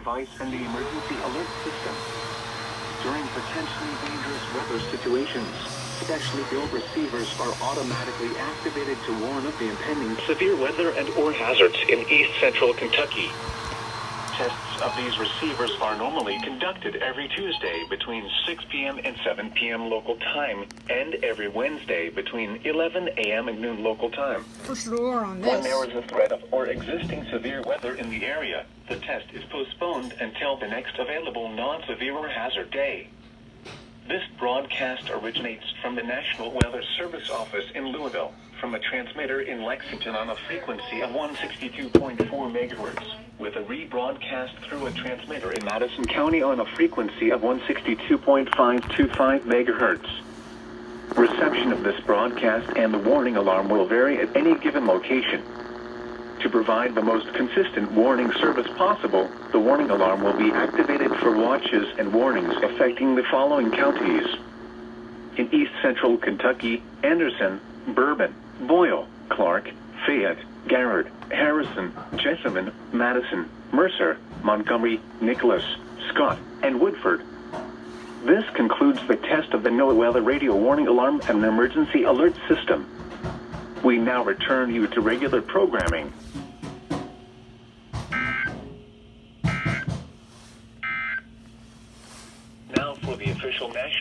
device and the emergency alert system. During potentially dangerous weather situations, specially built receivers are automatically activated to warn of the impending severe weather and/or hazards in East Central Kentucky. Tests of these receivers are normally conducted every Tuesday between 6 p.m. and 7 p.m. local time, and every Wednesday between 11 a.m. and noon local time. For sure on this. When there is a threat of or existing severe weather in the area, the test is postponed until the next available non-severe or hazard day. This broadcast originates from the National Weather Service Office in Louisville, from a transmitter in Lexington on a frequency of 162.4 megahertz, with a rebroadcast through a transmitter in Madison County on a frequency of 162.525 megahertz. Reception of this broadcast and the warning alarm will vary at any given location. To provide the most consistent warning service possible, the warning alarm will be activated for watches and warnings affecting the following counties: in East Central Kentucky, Anderson, Bourbon, Boyle, Clark, Fayette, Garrard, Harrison, Jessamine, Madison, Mercer, Montgomery, Nicholas, Scott, and Woodford. This concludes the test of the NOAA Weather Radio Warning Alarm and Emergency Alert System. We now return you to regular programming. Now for the official national